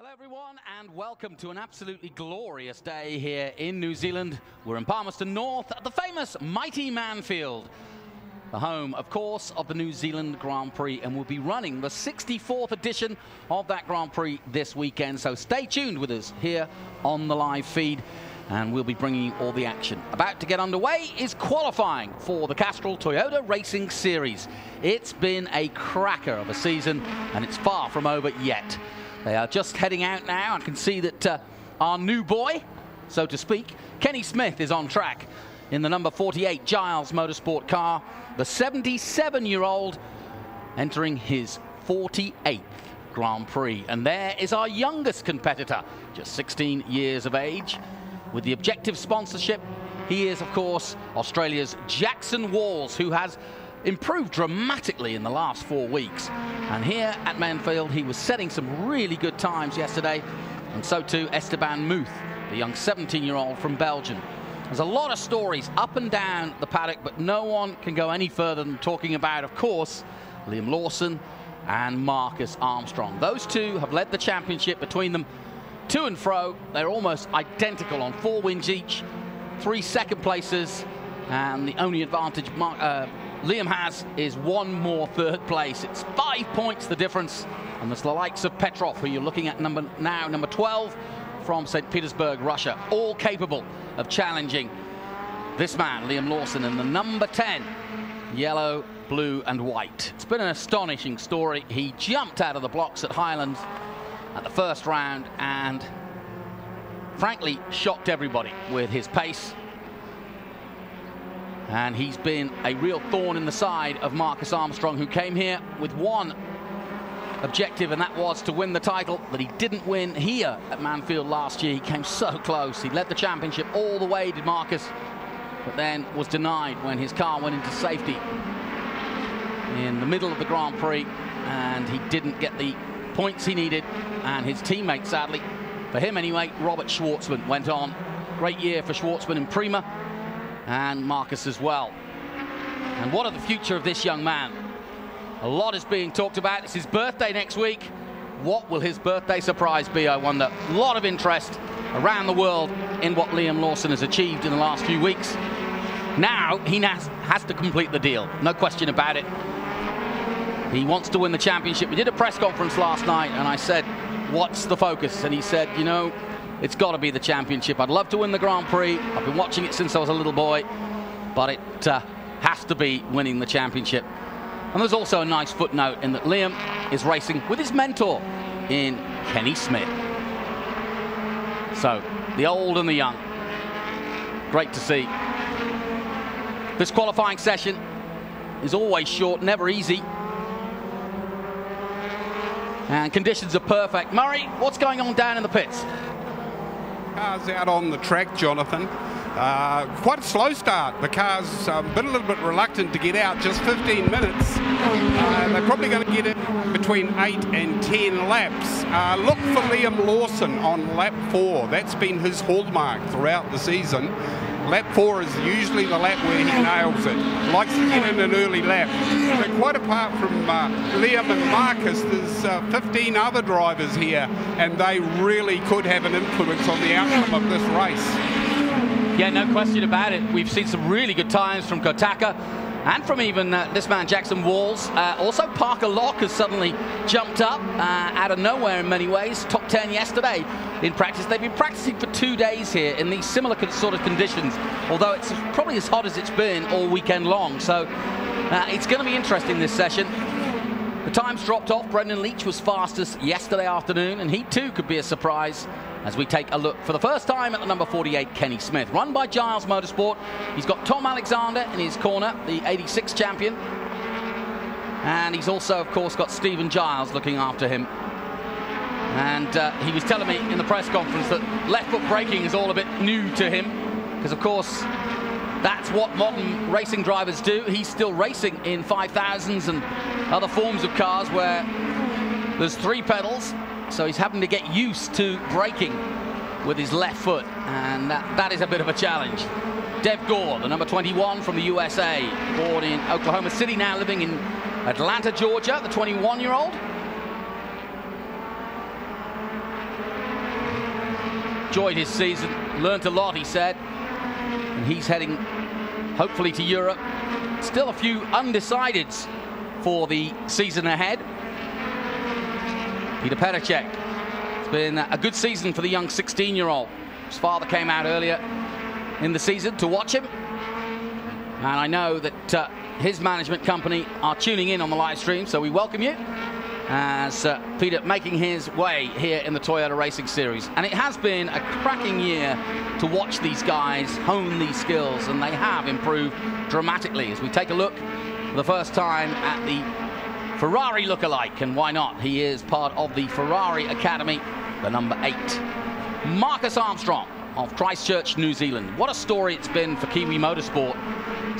Hello everyone and welcome to an absolutely glorious day here in New Zealand. We're in Palmerston North at the famous mighty Manfeild, the home of course of the New Zealand Grand Prix, and we'll be running the 64th edition of that Grand Prix this weekend, so stay tuned with us here on the live feed and we'll be bringing you all the action. About to get underway is qualifying for the Castrol Toyota Racing Series. It's been a cracker of a season and it's far from over yet. They are just heading out now. I can see that our new boy, so to speak, Kenny Smith, is on track in the number 48 Giles Motorsport car. The 77-year-old entering his 48th Grand Prix. And there is our youngest competitor, just 16 years of age. With the Objective sponsorship, he is, of course, Australia's Jackson Walls, who has improved dramatically in the last 4 weeks. And here at Manfeild, he was setting some really good times yesterday, and so too Esteban Muth, the young 17-year-old from Belgium. There's a lot of stories up and down the paddock, but no one can go any further than talking about, of course, Liam Lawson and Marcus Armstrong. Those two have led the championship between them to and fro. They're almost identical on 4 wins each, 3 second places, and the only advantage Liam has is 1 more third place. It's 5 points the difference, and there's the likes of Petrov, who you're looking at number 12 from St. Petersburg, Russia, all capable of challenging this man, Liam Lawson, in the number 10, yellow, blue and white. It's been an astonishing story. He jumped out of the blocks at Highlands at the first round and frankly shocked everybody with his pace. And he's been a real thorn in the side of Marcus Armstrong, who came here with one objective, and that was to win the title that he didn't win here at Manfeild last year. He came so close. He led the championship all the way, did Marcus, but then was denied when his car went into safety in the middle of the Grand Prix, and he didn't get the points he needed. And his teammate, sadly, for him anyway, Robert Schwartzman, went on. Great year for Schwartzman in Prima, and Marcus as well. And what of the future of this young man? A lot is being talked about. It's his birthday next week. What will his birthday surprise be, I wonder? A lot of interest around the world in what Liam Lawson has achieved in the last few weeks. Now he has to complete the deal, no question about it. He wants to win the championship. We did a press conference last night and I said, what's the focus? And he said, you know, it's got to be the championship. I'd love to win the Grand Prix. I've been watching it since I was a little boy, but it has to be winning the championship. And there's also a nice footnote in that Liam is racing with his mentor in Kenny Smith. So, the old and the young. Great to see. This qualifying session is always short, never easy. And conditions are perfect. Murray, what's going on down in the pits? Car's out on the track, Jonathan. Quite a slow start. The car's been a little bit reluctant to get out, just 15 minutes. They're probably going to get it between 8 and 10 laps. Look for Liam Lawson on lap 4. That's been his hallmark throughout the season. Lap 4 is usually the lap where he nails it. Likes to get in an early lap. But quite apart from Liam and Marcus, there's 15 other drivers here, and they really could have an influence on the outcome of this race. Yeah, no question about it. We've seen some really good times from Kotaka and from even this man, Jackson Walls. Also, Parker Locke has suddenly jumped up out of nowhere in many ways. Top 10 yesterday in practice. They've been practicing for 2 days here in these similar sort of conditions, although it's probably as hot as it's been all weekend long. So it's going to be interesting, this session. The times dropped off. Brendan Leach was fastest yesterday afternoon, and he too could be a surprise as we take a look for the first time at the number 48 Kenny Smith, run by Giles Motorsport. He's got Tom Alexander in his corner, the 86 champion, and he's also, of course, got Stephen Giles looking after him. And he was telling me in the press conference that left foot braking is all a bit new to him, because of course that's what modern racing drivers do. He's still racing in 5000s and other forms of cars where there's 3 pedals. So he's having to get used to braking with his left foot, and that is a bit of a challenge. Dev Gore, the number 21 from the USA, born in Oklahoma City, now living in Atlanta, Georgia, the 21-year-old. enjoyed his season, learnt a lot, he said, and he's heading hopefully to Europe. Still a few undecideds for the season ahead. Peter Petacek. It's been a good season for the young 16-year-old. His father came out earlier in the season to watch him, and I know that his management company are tuning in on the live stream, so we welcome you as Peter making his way here in the Toyota Racing Series. And it has been a cracking year to watch these guys hone these skills, and they have improved dramatically. As we take a look for the first time at the Ferrari lookalike, and why not? He is part of the Ferrari Academy, the number 8. Marcus Armstrong of Christchurch, New Zealand. What a story it's been for Kiwi motorsport.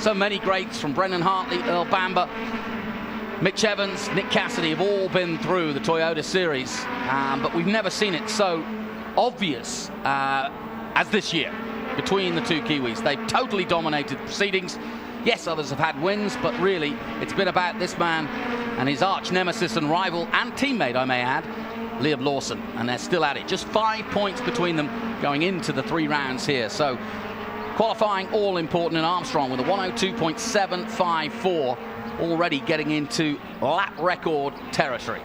So many greats, from Brendan Hartley, Earl Bamber, Mitch Evans, Nick Cassidy, have all been through the Toyota Series, but we've never seen it so obvious as this year between the two Kiwis. They've totally dominated proceedings. Yes, others have had wins, but really it's been about this man and his arch nemesis and rival and teammate, I may add, Liam Lawson, and they're still at it. Just 5 points between them going into the 3 rounds here. So qualifying all important in Armstrong with a 102.754, already getting into lap record territory.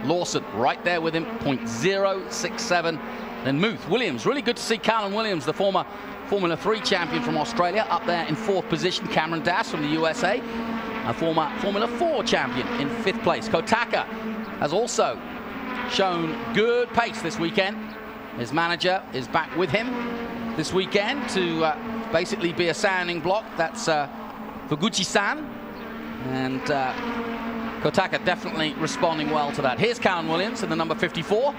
Lawson right there with him, 0.067. Then Muth, Williams, really good to see Callan Williams, the former Formula 3 champion from Australia, up there in 4th position. Cameron Dass from the USA, a former Formula 4 champion, in 5th place. Kotaka has also shown good pace this weekend. His manager is back with him this weekend to basically be a sounding block. That's Fuguchi-san, and Kotaka definitely responding well to that. Here's Callan Williams in the number 54.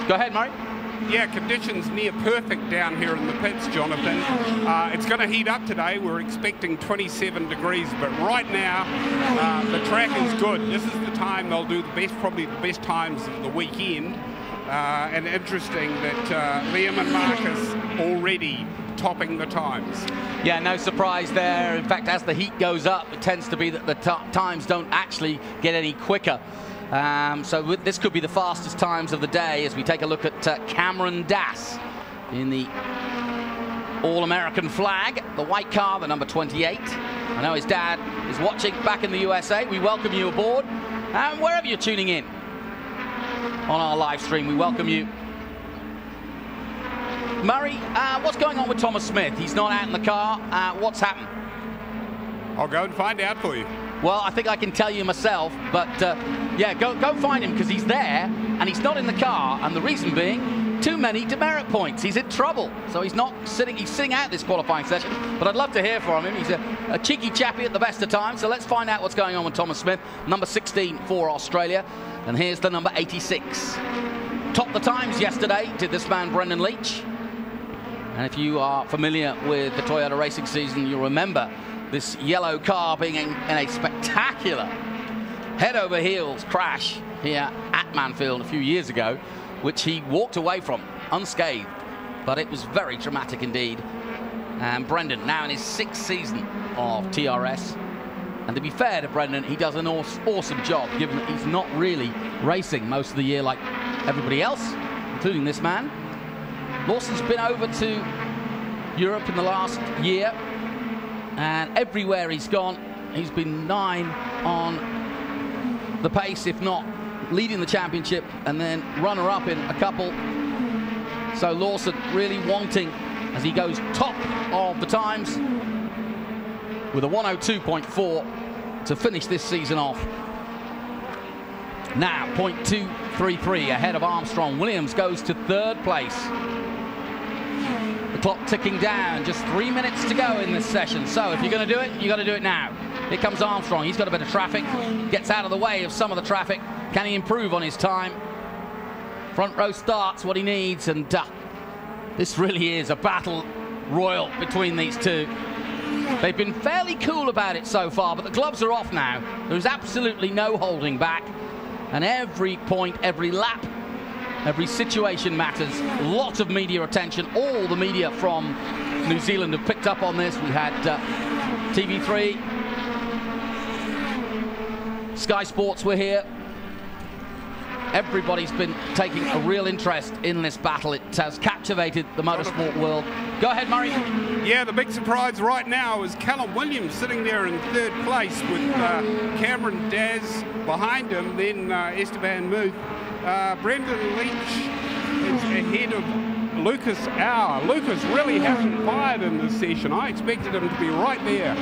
Go ahead, Murray. Yeah, conditions near perfect down here in the pits, Jonathan. It's going to heat up today. We're expecting 27 degrees, but right now the track is good. This is the time they'll do the best, probably the best times of the weekend. And interesting that Liam and Marcus already topping the times. Yeah, no surprise there. In fact, as the heat goes up, it tends to be that the times don't actually get any quicker. So this could be the fastest times of the day as we take a look at Cameron Dass in the All-American flag, the white car, the number 28. I know his dad is watching back in the USA. We welcome you aboard, and wherever you're tuning in on our live stream, we welcome you. Murray, what's going on with Thomas Smith? He's not out in the car. What's happened? I'll go and find out for you. Well, I think I can tell you myself, but yeah, go find him, because he's there and he's not in the car, and the reason being too many demerit points. He's in trouble, so he's not sitting. He's sitting out this qualifying session, but I'd love to hear from him. He's a cheeky chappy at the best of times, so let's find out what's going on with Thomas Smith, number 16 for Australia, and here's the number 86. Topped the times yesterday, did this man Brendan Leach, and if you are familiar with the Toyota Racing season, you'll remember this yellow car being in a spectacular head-over-heels crash here at Manfeild a few years ago, which he walked away from unscathed, but it was very dramatic indeed. And Brendan, now in his 6th season of TRS, and to be fair to Brendan, he does an awesome job, given that he's not really racing most of the year like everybody else, including this man. Lawson's been over to Europe in the last year, and everywhere he's gone, he's been 9 on the pace, if not leading the championship, and then runner-up in a couple. So Lawson really wanting, as he goes top of the times, with a 102.4 to finish this season off. Now, 0.233 ahead of Armstrong. Williams goes to 3rd place. The clock ticking down, just 3 minutes to go in this session. So if you're going to do it, you've got to do it now. Here comes Armstrong. He's got a bit of traffic, gets out of the way of some of the traffic. Can he improve on his time? Front row starts what he needs, and this really is a battle royal between these two. They've been fairly cool about it so far, but the gloves are off now. There's absolutely no holding back, and every point, every lap, every situation matters. Lots of media attention. All the media from New Zealand have picked up on this. We had TV3, Sky Sports were here. everybody's been taking a real interest in this battle. It has captivated the motorsport world. Go ahead, Murray. Yeah, the big surprise right now is Callum Williams sitting there in third place with Cameron Daz behind him, then Esteban Muth. Brendan Leach is ahead of Lucas Auer. Lucas really hasn't fired in this session. I expected him to be right there.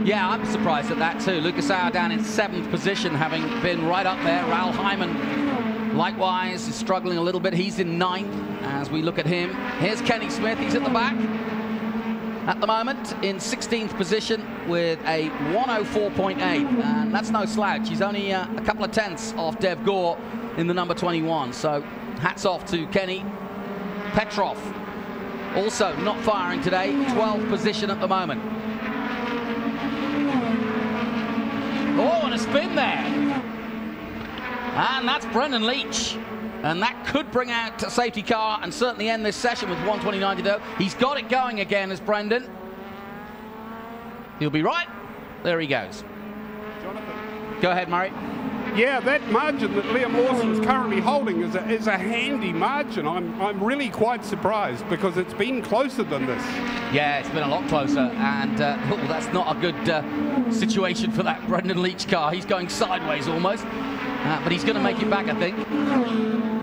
Yeah, I'm surprised at that too. Lucas Auer down in 7th position, having been right up there. Raoul Hyman, likewise, is struggling a little bit. He's in 9th as we look at him. Here's Kenny Smith. He's at the back at the moment in 16th position with a 104.8, and that's no slouch. He's only a couple of tenths off Dev Gore in the number 21. So hats off to Kenny. Petrov also not firing today, 12th position at the moment. Oh, and a spin there. And that's Brendan Leach. And that could bring out a safety car and certainly end this session with 1:29 to go. He's got it going again as Brendan. He'll be right. There he goes. Jonathan. Go ahead, Murray. Yeah, that margin that Liam Lawson is currently holding is a handy margin. I'm really quite surprised because it's been closer than this. Yeah, it's been a lot closer, and that's not a good situation for that Brendan Leach car. He's going sideways almost, but he's going to make it back, I think.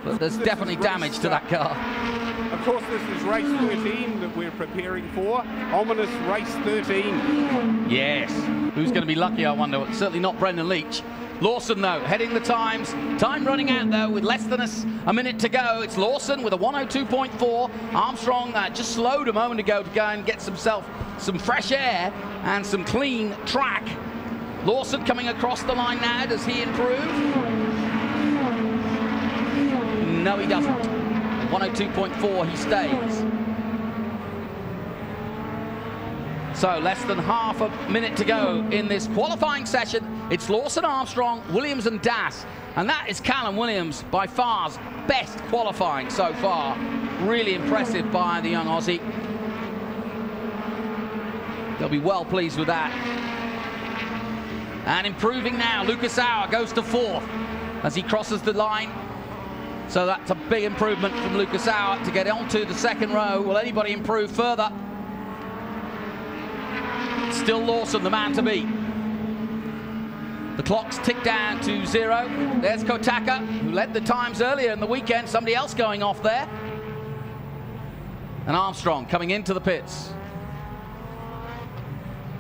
But there's definitely damage to that car. Of course, this is race 13 that we're preparing for. Ominous race 13. Yes. Who's going to be lucky, I wonder? Certainly not Brendan Leach. Lawson, though, heading the times. Time running out, though, with less than a minute to go. It's Lawson with a 102.4. Armstrong just slowed a moment ago to go and get himself some fresh air and some clean track. Lawson coming across the line now. Does he improve? No, he doesn't. 102.4, he stays. So less than half a minute to go in this qualifying session. It's Lawson, Armstrong, Williams and Das. And that is Callum Williams, by far's best qualifying so far. Really impressive by the young Aussie. They'll be well pleased with that. And improving now, Lucas Auer goes to 4th as he crosses the line. So that's a big improvement from Lucas Auer to get onto the 2nd row. Will anybody improve further? Still Lawson, the man to beat. The clocks tick down to 0. There's Kotaka, who led the times earlier in the weekend. Somebody else going off there. And Armstrong coming into the pits.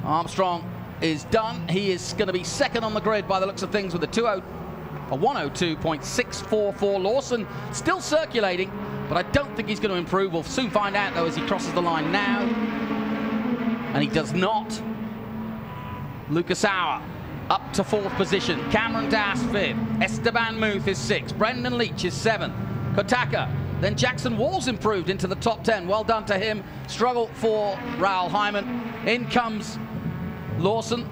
Armstrong is done. He is going to be 2nd on the grid by the looks of things with a 102.644. Lawson still circulating, but I don't think he's going to improve. We'll soon find out, though, as he crosses the line now. And he does not. Lucas Auer up to 4th position. Cameron Das 5th. Esteban Muth is 6th. Brendan Leach is 7th. Kotaka. Then Jackson Walls improved into the top 10. Well done to him. Struggle for Raoul Hyman. In comes Lawson.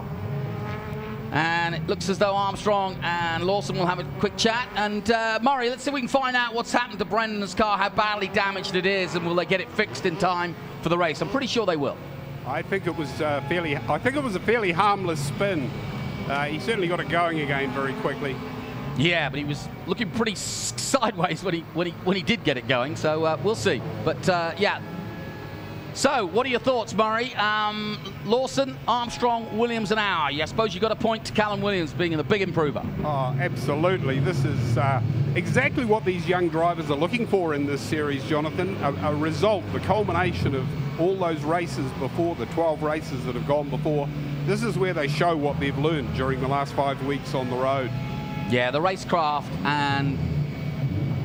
And it looks as though Armstrong and Lawson will have a quick chat. And Murray, let's see if we can find out what's happened to Brendan's car, how badly damaged it is, and will they get it fixed in time for the race? I'm pretty sure they will. I think it was a fairly harmless spin. He certainly got it going again very quickly. Yeah, but he was looking pretty sideways when he did get it going. So we'll see. But yeah. So what are your thoughts, Murray? Lawson, Armstrong, Williams and Auer. I suppose you got a point to Callum Williams being the big improver. Oh, absolutely. This is exactly what these young drivers are looking for in this series, Jonathan. A result, the culmination of all those races before, the 12 races that have gone before. This is where they show what they've learned during the last 5 weeks on the road. Yeah, the racecraft and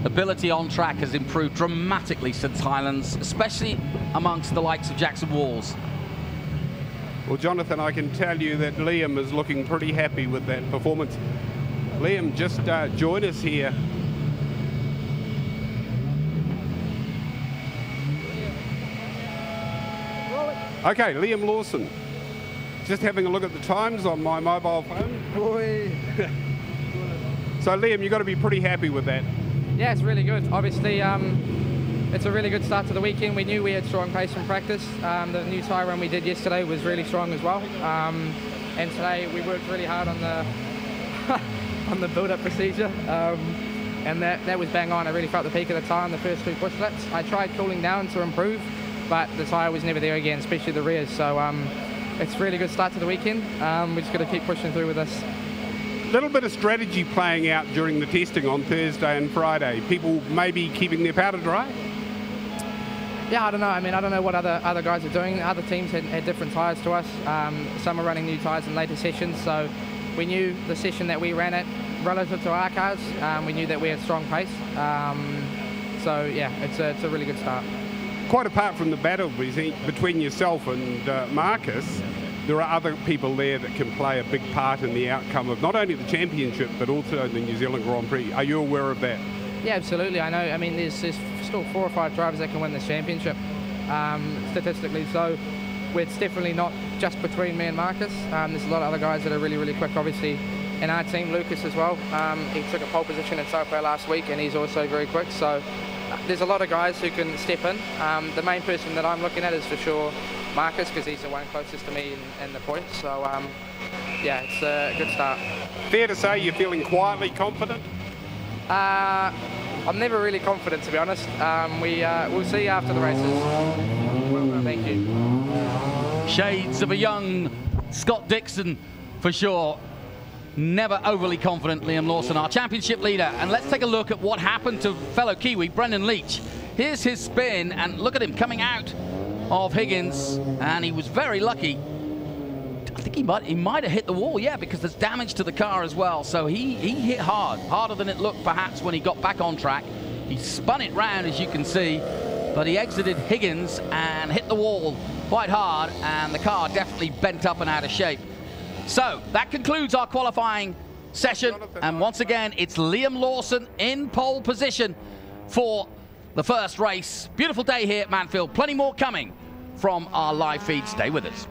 ability on track has improved dramatically since Highlands, especially amongst the likes of Jackson Walls. Well, Jonathan, I can tell you that Liam is looking pretty happy with that performance. Liam, just join us here. Okay, Liam Lawson. Just having a look at the times on my mobile phone. So, Liam, you've got to be pretty happy with that. Yeah, it's really good. Obviously, it's a really good start to the weekend. We knew we had strong pace from practice. The new tyre run we did yesterday was really strong as well. And today we worked really hard on the on the build-up procedure. and that was bang on. I really felt the peak of the tyre on the first 2 push laps. I tried cooling down to improve, but the tyre was never there again, especially the rears. So it's a really good start to the weekend. We're just going to keep pushing through with this. A little bit of strategy playing out during the testing on Thursday and Friday. People maybe keeping their powder dry? Yeah, I don't know. I mean, I don't know what other guys are doing. Other teams had different tyres to us. Some are running new tyres in later sessions, so we knew the session that we ran at relative to our cars. We knew that we had strong pace. So yeah, it's a really good start. Quite apart from the battle between yourself and Marcus, there are other people there that can play a big part in the outcome of not only the championship but also the New Zealand Grand Prix. Are you aware of that? Yeah, absolutely. I know. I mean, there's still 4 or 5 drivers that can win this championship, statistically. So it's definitely not just between me and Marcus. There's a lot of other guys that are really, really quick. Obviously, in our team, Lucas as well. He took a pole position in Taupō last week, and he's also very quick. So there's a lot of guys who can step in. The main person that I'm looking at is for sure Marcus, because he's the one closest to me in the points. So yeah, it's a good start. Fair to say you're feeling quietly confident? I'm never really confident, to be honest. We'll see after the races. Well, thank you. Shades of a young Scott Dixon, for sure. Never overly confident, Liam Lawson, our championship leader. And let's take a look at what happened to fellow Kiwi, Brendan Leach. Here's his spin, and look at him coming out of Higgins, and he was very lucky. I think he might have hit the wall, yeah, because there's damage to the car as well. So he hit hard, harder than it looked perhaps when he got back on track. He spun it round, as you can see, but he exited Higgins and hit the wall quite hard, and the car definitely bent up and out of shape. So that concludes our qualifying session, and once again it's Liam Lawson in pole position for the first race. Beautiful day here at Manfeild. Plenty more coming from our live feed. Stay with us.